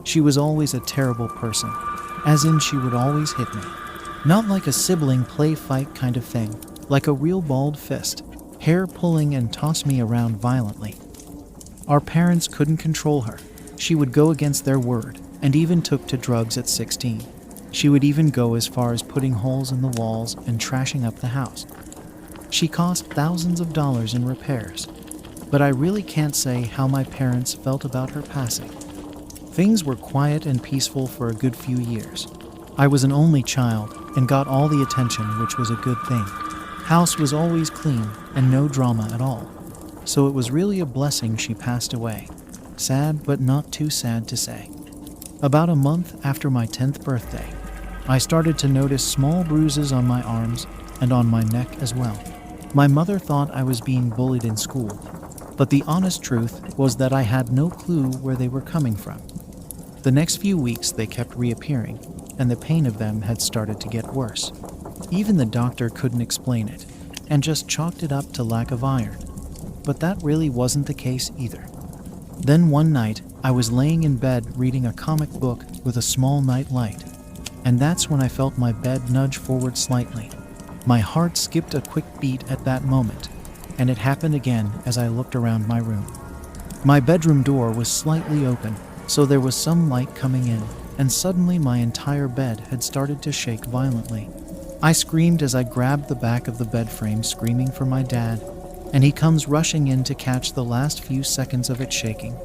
She was always a terrible person, as in she would always hit me. Not like a sibling play fight kind of thing, like a real balled fist, hair pulling and toss me around violently. Our parents couldn't control her. She would go against their word, and even took to drugs at 16. She would even go as far as putting holes in the walls and trashing up the house. She cost thousands of dollars in repairs, but I really can't say how my parents felt about her passing. Things were quiet and peaceful for a good few years. I was an only child and got all the attention, which was a good thing. House was always clean and no drama at all, so it was really a blessing she passed away. Sad, but not too sad to say. About a month after my 10th birthday, I started to notice small bruises on my arms and on my neck as well. My mother thought I was being bullied in school, but the honest truth was that I had no clue where they were coming from. The next few weeks they kept reappearing, and the pain of them had started to get worse. Even the doctor couldn't explain it, and just chalked it up to lack of iron. But that really wasn't the case either. Then one night, I was laying in bed reading a comic book with a small night light, and that's when I felt my bed nudge forward slightly. My heart skipped a quick beat at that moment, and it happened again as I looked around my room. My bedroom door was slightly open, so there was some light coming in, and suddenly my entire bed had started to shake violently. I screamed as I grabbed the back of the bed frame, screaming for my dad, and he comes rushing in to catch the last few seconds of it shaking.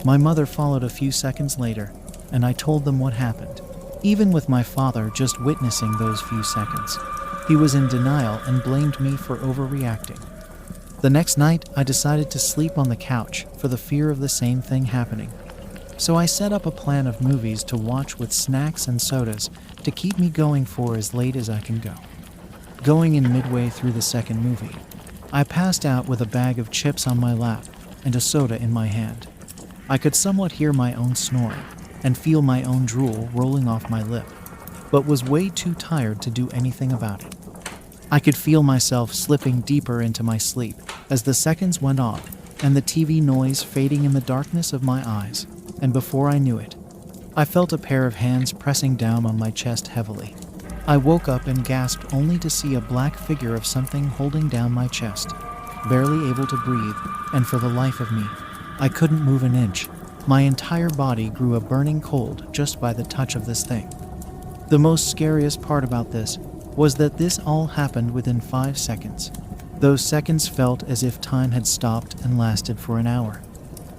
My mother followed a few seconds later, and I told them what happened. Even with my father just witnessing those few seconds, he was in denial and blamed me for overreacting. The next night, I decided to sleep on the couch for the fear of the same thing happening. So I set up a plan of movies to watch with snacks and sodas to keep me going for as late as I can go. Going in midway through the second movie, I passed out with a bag of chips on my lap and a soda in my hand. I could somewhat hear my own snoring and feel my own drool rolling off my lip, but was way too tired to do anything about it. I could feel myself slipping deeper into my sleep as the seconds went on and the TV noise fading in the darkness of my eyes, and before I knew it, I felt a pair of hands pressing down on my chest heavily. I woke up and gasped only to see a black figure of something holding down my chest, barely able to breathe, and for the life of me, I couldn't move an inch. My entire body grew a burning cold just by the touch of this thing. The most scariest part about this was that this all happened within 5 seconds. Those seconds felt as if time had stopped and lasted for an hour.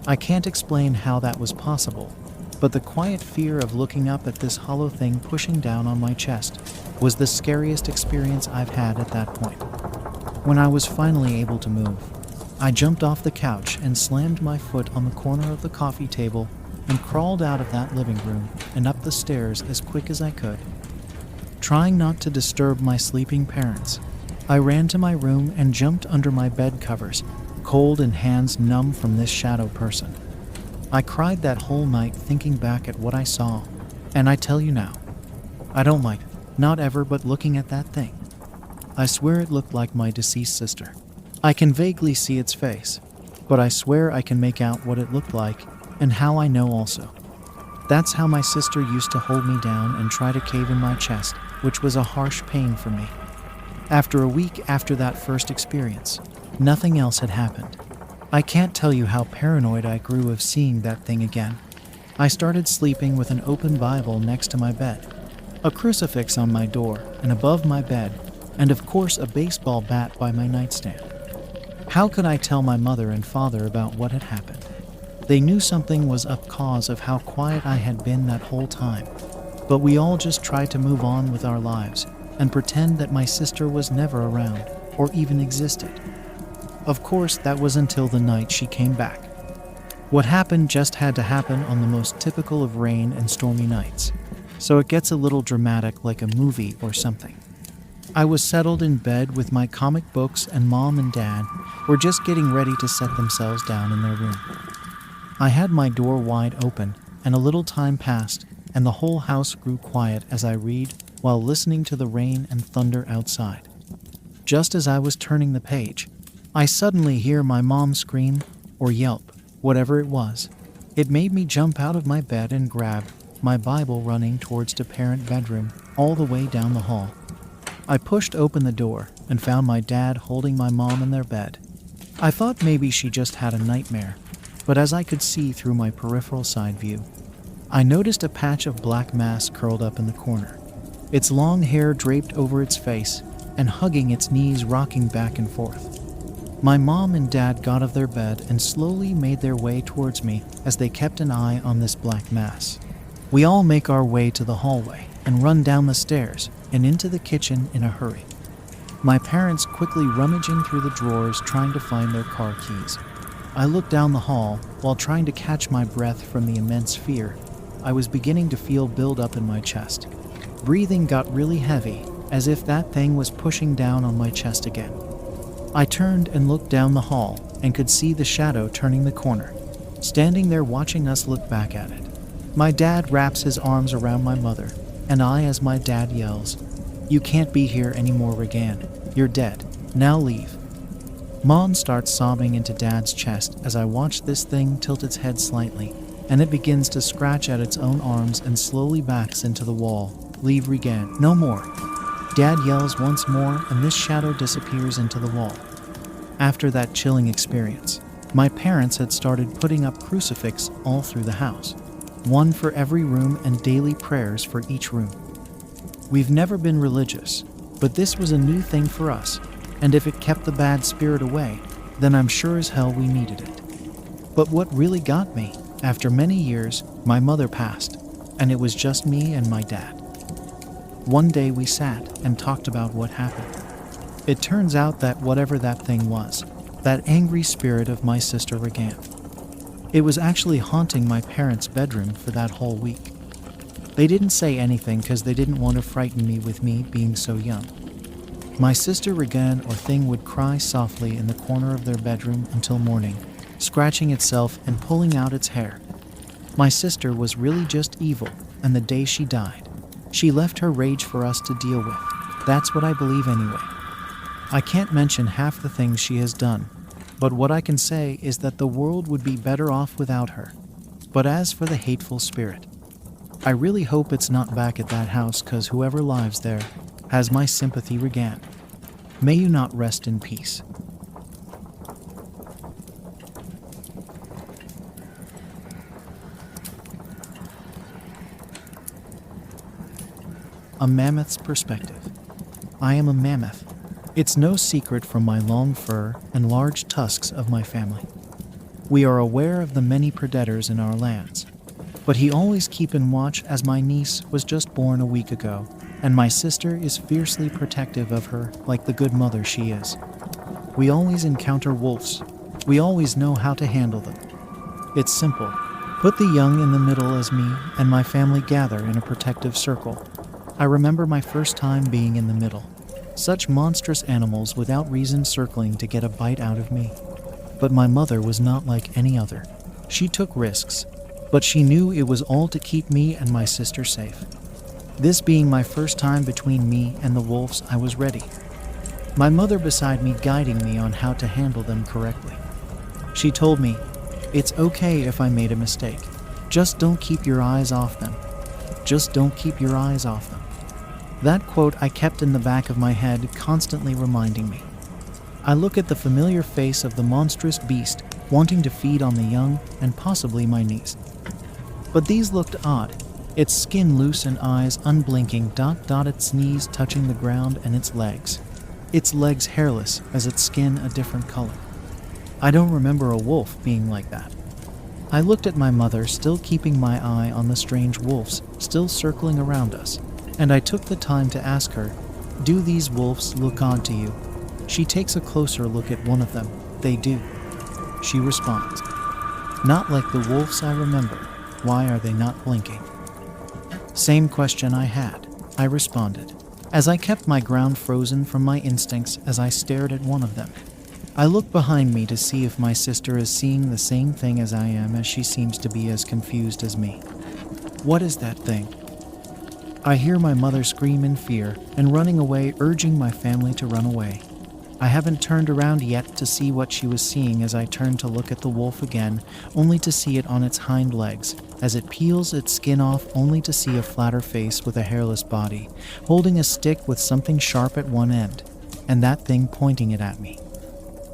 I can't explain how that was possible, but the quiet fear of looking up at this hollow thing pushing down on my chest was the scariest experience I've had at that point. When I was finally able to move, I jumped off the couch and slammed my foot on the corner of the coffee table and crawled out of that living room and up the stairs as quick as I could. Trying not to disturb my sleeping parents, I ran to my room and jumped under my bed covers, cold and hands numb from this shadow person. I cried that whole night thinking back at what I saw, and I tell you now, I don't like it, not ever, but looking at that thing. I swear it looked like my deceased sister. I can vaguely see its face, but I swear I can make out what it looked like and how I know also. That's how my sister used to hold me down and try to cave in my chest, which was a harsh pain for me. After a week after that first experience, nothing else had happened. I can't tell you how paranoid I grew of seeing that thing again. I started sleeping with an open Bible next to my bed, a crucifix on my door and above my bed, and of course a baseball bat by my nightstand. How could I tell my mother and father about what had happened? They knew something was up cause of how quiet I had been that whole time, but we all just tried to move on with our lives and pretend that my sister was never around or even existed. Of course, that was until the night she came back. What happened just had to happen on the most typical of rain and stormy nights, so it gets a little dramatic like a movie or something. I was settled in bed with my comic books and Mom and Dad were just getting ready to set themselves down in their room. I had my door wide open, and a little time passed, and the whole house grew quiet as I read while listening to the rain and thunder outside. Just as I was turning the page, I suddenly hear my mom scream or yelp, whatever it was. It made me jump out of my bed and grab my Bible, running towards the parent bedroom all the way down the hall. I pushed open the door and found my dad holding my mom in their bed. I thought maybe she just had a nightmare, but as I could see through my peripheral side view, I noticed a patch of black mass curled up in the corner, its long hair draped over its face and hugging its knees, rocking back and forth. My mom and dad got out of their bed and slowly made their way towards me as they kept an eye on this black mass. We all make our way to the hallway and run down the stairs and into the kitchen in a hurry. My parents quickly rummaging through the drawers trying to find their car keys. I looked down the hall while trying to catch my breath from the immense fear I was beginning to feel build up in my chest. Breathing got really heavy, as if that thing was pushing down on my chest again. I turned and looked down the hall and could see the shadow turning the corner, standing there watching us look back at it. My dad wraps his arms around my mother, and I, as my dad yells, "You can't be here anymore, Regan. You're dead. Now leave." Mom starts sobbing into Dad's chest as I watch this thing tilt its head slightly, and it begins to scratch at its own arms and slowly backs into the wall. "Leave, Regan. No more." Dad yells once more, and this shadow disappears into the wall. After that chilling experience, my parents had started putting up crucifix all through the house, one for every room and daily prayers for each room. We've never been religious, but this was a new thing for us, and if it kept the bad spirit away, then I'm sure as hell we needed it. But what really got me, after many years, my mother passed, and it was just me and my dad. One day we sat and talked about what happened. It turns out that whatever that thing was, that angry spirit of my sister Regan, it was actually haunting my parents' bedroom for that whole week. They didn't say anything because they didn't want to frighten me with me being so young. My sister Regan or thing would cry softly in the corner of their bedroom until morning, scratching itself and pulling out its hair. My sister was really just evil, and the day she died, she left her rage for us to deal with. That's what I believe anyway. I can't mention half the things she has done, but what I can say is that the world would be better off without her. But as for the hateful spirit, I really hope it's not back at that house, cause whoever lives there has my sympathy, Regan. May you not rest in peace. A mammoth's perspective. I am a mammoth. It's no secret from my long fur and large tusks of my family. We are aware of the many predators in our lands, but he always keep in watch as my niece was just born a week ago, and my sister is fiercely protective of her like the good mother she is. We always encounter wolves. We always know how to handle them. It's simple. Put the young in the middle as me and my family gather in a protective circle. I remember my first time being in the middle. Such monstrous animals without reason circling to get a bite out of me. But my mother was not like any other. She took risks, but she knew it was all to keep me and my sister safe. This being my first time between me and the wolves, I was ready. My mother beside me guiding me on how to handle them correctly. She told me, "It's okay if I made a mistake. Just don't keep your eyes off them. Just don't keep your eyes off them." That quote I kept in the back of my head, constantly reminding me. I look at the familiar face of the monstrous beast wanting to feed on the young and possibly my niece. But these looked odd. Its skin loose and eyes unblinking, its knees touching the ground, and its legs hairless as its skin a different color. I don't remember a wolf being like that. I looked at my mother, still keeping my eye on the strange wolves still circling around us, and I took the time to ask her, "Do these wolves look odd to you?" She takes a closer look at one of them. "They do." She responds, "Not like the wolves I remember. Why are they not blinking?" "Same question I had," I responded, as I kept my ground frozen from my instincts as I stared at one of them. I look behind me to see if my sister is seeing the same thing as I am, as she seems to be as confused as me. "What is that thing?" I hear my mother scream in fear and running away, urging my family to run away. I haven't turned around yet to see what she was seeing as I turn to look at the wolf again, only to see it on its hind legs, as it peels its skin off, only to see a flatter face with a hairless body, holding a stick with something sharp at one end, and that thing pointing it at me.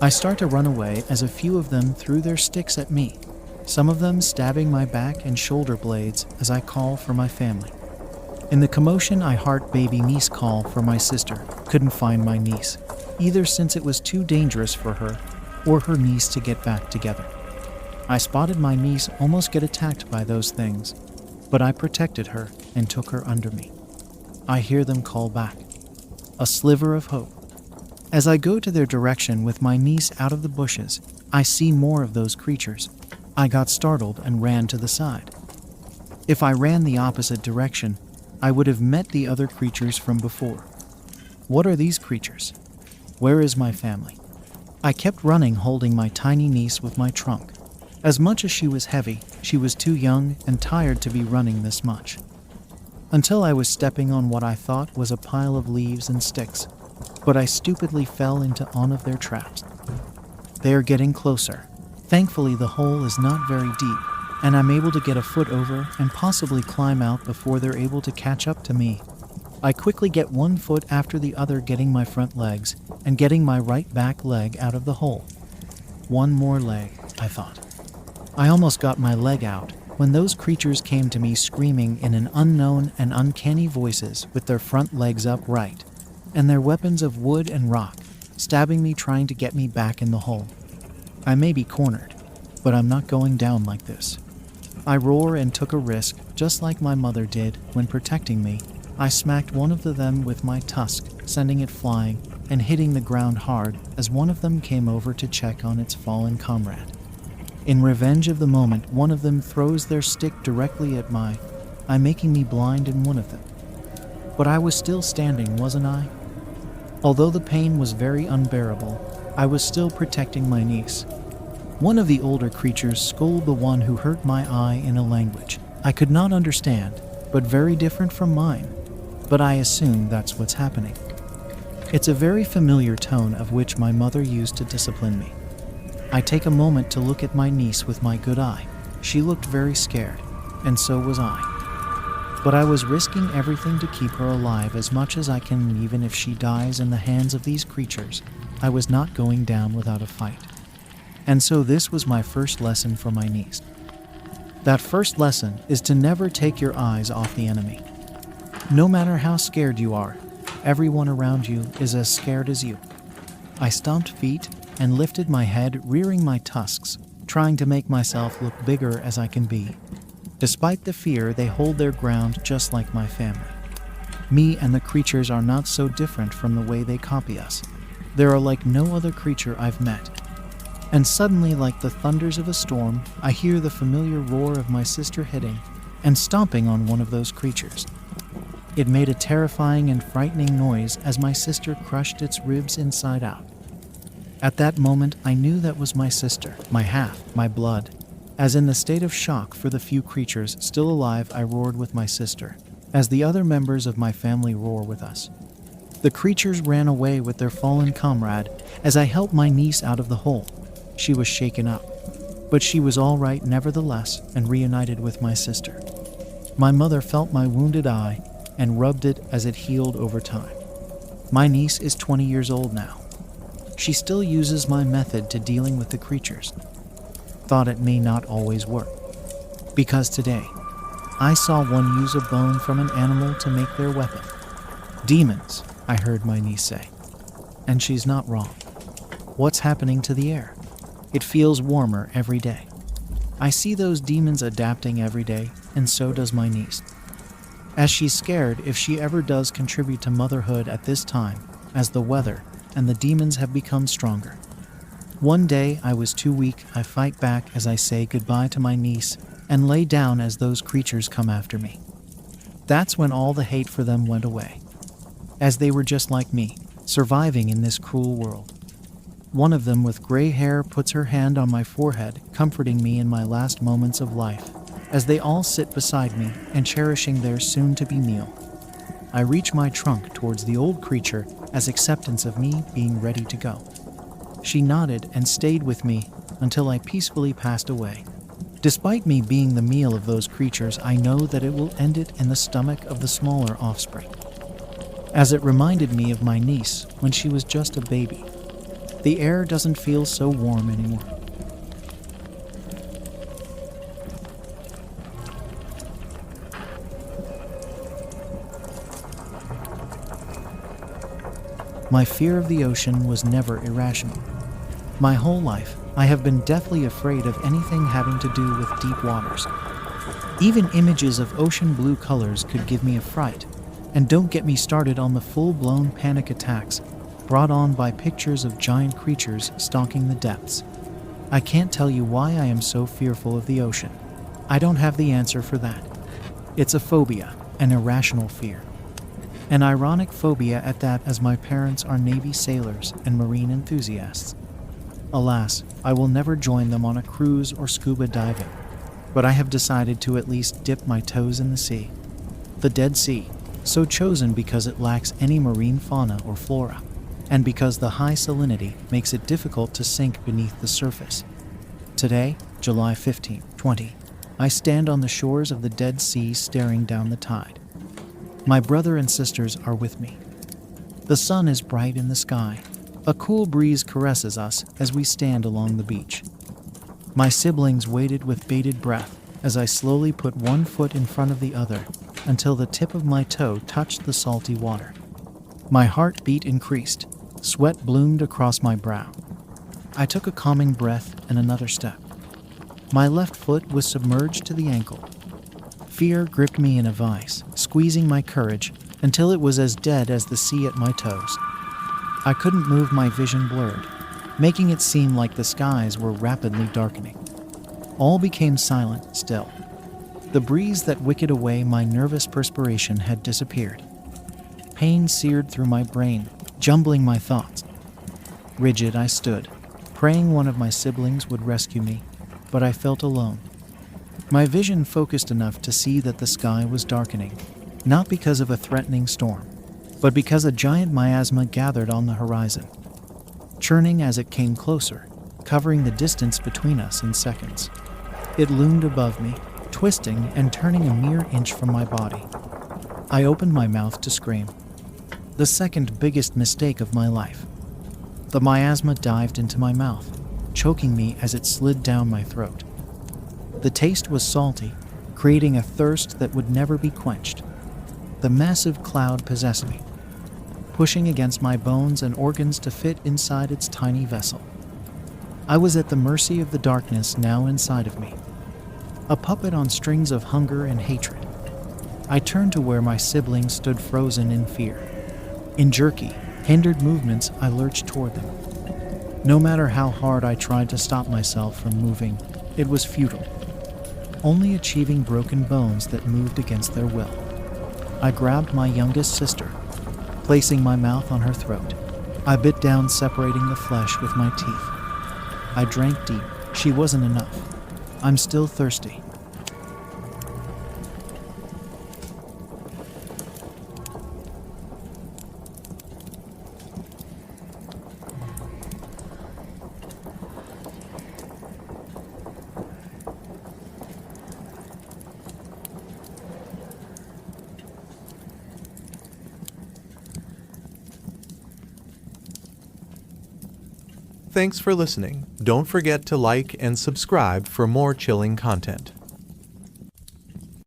I start to run away as a few of them threw their sticks at me, some of them stabbing my back and shoulder blades as I call for my family. In the commotion, I heard baby niece call for my sister. Couldn't find my niece, either, since it was too dangerous for her or her niece to get back together. I spotted my niece almost get attacked by those things, but I protected her and took her under me. I hear them call back. A sliver of hope. As I go to their direction with my niece out of the bushes, I see more of those creatures. I got startled and ran to the side. If I ran the opposite direction, I would have met the other creatures from before. What are these creatures? Where is my family? I kept running, holding my tiny niece with my trunk. As much as she was heavy, she was too young and tired to be running this much. Until I was stepping on what I thought was a pile of leaves and sticks, but I stupidly fell into one of their traps. They are getting closer. Thankfully, the hole is not very deep, and I'm able to get a foot over and possibly climb out before they're able to catch up to me. I quickly get one foot after the other, getting my front legs and getting my right back leg out of the hole. One more leg, I thought. I almost got my leg out when those creatures came to me, screaming in an unknown and uncanny voices, with their front legs upright and their weapons of wood and rock, stabbing me, trying to get me back in the hole. I may be cornered, but I'm not going down like this. I roar and took a risk, just like my mother did when protecting me. I smacked one of them with my tusk, sending it flying and hitting the ground hard as one of them came over to check on its fallen comrade. In revenge of the moment, one of them throws their stick directly at my eye, making me blind in one of them. But I was still standing, wasn't I? Although the pain was very unbearable, I was still protecting my niece. One of the older creatures scolded the one who hurt my eye in a language I could not understand, but very different from mine. But I assume that's what's happening. It's a very familiar tone of which my mother used to discipline me. I take a moment to look at my niece with my good eye. She looked very scared, and so was I. But I was risking everything to keep her alive as much as I can, even if she dies in the hands of these creatures. I was not going down without a fight. And so this was my first lesson for my niece. That first lesson is to never take your eyes off the enemy. No matter how scared you are, everyone around you is as scared as you. I stomped feet and lifted my head, rearing my tusks, trying to make myself look bigger as I can be. Despite the fear, they hold their ground just like my family. Me and the creatures are not so different from the way they copy us. They are like no other creature I've met. And suddenly, like the thunders of a storm, I hear the familiar roar of my sister hitting and stomping on one of those creatures. It made a terrifying and frightening noise as my sister crushed its ribs inside out. At that moment, I knew that was my sister, my half, my blood. As in the state of shock for the few creatures still alive, I roared with my sister, as the other members of my family roar with us. The creatures ran away with their fallen comrade as I helped my niece out of the hole. She was shaken up, but she was all right nevertheless and reunited with my sister. My mother felt my wounded eye and rubbed it as it healed over time. My niece is 20 years old now. She still uses my method to dealing with the creatures. Thought it may not always work, because today I saw one use a bone from an animal to make their weapon. Demons, I heard my niece say. And she's not wrong. What's happening to the air? It feels warmer every day. I see those demons adapting every day, and so does my niece. As she's scared if she ever does contribute to motherhood at this time, as the weather and the demons have become stronger. One day I was too weak. I fight back as I say goodbye to my niece and lay down as those creatures come after me. That's when all the hate for them went away, as they were just like me, surviving in this cruel world. One of them with gray hair puts her hand on my forehead, comforting me in my last moments of life, as they all sit beside me and cherishing their soon-to-be meal. I reach my trunk towards the old creature as acceptance of me being ready to go. She nodded and stayed with me until I peacefully passed away. Despite me being the meal of those creatures, I know that it will end it in the stomach of the smaller offspring, as it reminded me of my niece when she was just a baby. The air doesn't feel so warm anymore. My fear of the ocean was never irrational. My whole life, I have been deathly afraid of anything having to do with deep waters. Even images of ocean blue colors could give me a fright, and don't get me started on the full-blown panic attacks brought on by pictures of giant creatures stalking the depths. I can't tell you why I am so fearful of the ocean. I don't have the answer for that. It's a phobia, an irrational fear. An ironic phobia at that, as my parents are Navy sailors and marine enthusiasts. Alas, I will never join them on a cruise or scuba diving, but I have decided to at least dip my toes in the sea. The Dead Sea, so chosen because it lacks any marine fauna or flora, and because the high salinity makes it difficult to sink beneath the surface. Today, July 15, 20, I stand on the shores of the Dead Sea staring down the tide. My brother and sisters are with me. The sun is bright in the sky. A cool breeze caresses us as we stand along the beach. My siblings waited with bated breath as I slowly put one foot in front of the other until the tip of my toe touched the salty water. My heartbeat increased. Sweat bloomed across my brow. I took a calming breath and another step. My left foot was submerged to the ankle. Fear gripped me in a vice, squeezing my courage until it was as dead as the sea at my toes. I couldn't move, my vision blurred, making it seem like the skies were rapidly darkening. All became silent, still. The breeze that wicked away my nervous perspiration had disappeared. Pain seared through my brain, jumbling my thoughts. Rigid, I stood, praying one of my siblings would rescue me, but I felt alone. My vision focused enough to see that the sky was darkening, not because of a threatening storm, but because a giant miasma gathered on the horizon, churning as it came closer, covering the distance between us in seconds. It loomed above me, twisting and turning a mere inch from my body. I opened my mouth to scream. The second biggest mistake of my life. The miasma dived into my mouth, choking me as it slid down my throat. The taste was salty, creating a thirst that would never be quenched. The massive cloud possessed me, pushing against my bones and organs to fit inside its tiny vessel. I was at the mercy of the darkness now inside of me, a puppet on strings of hunger and hatred. I turned to where my siblings stood frozen in fear. In jerky, hindered movements, I lurched toward them. No matter how hard I tried to stop myself from moving, it was futile, only achieving broken bones that moved against their will. I grabbed my youngest sister, placing my mouth on her throat. I bit down, separating the flesh with my teeth. I drank deep. She wasn't enough. I'm still thirsty. Thanks for listening. Don't forget to like and subscribe for more chilling content.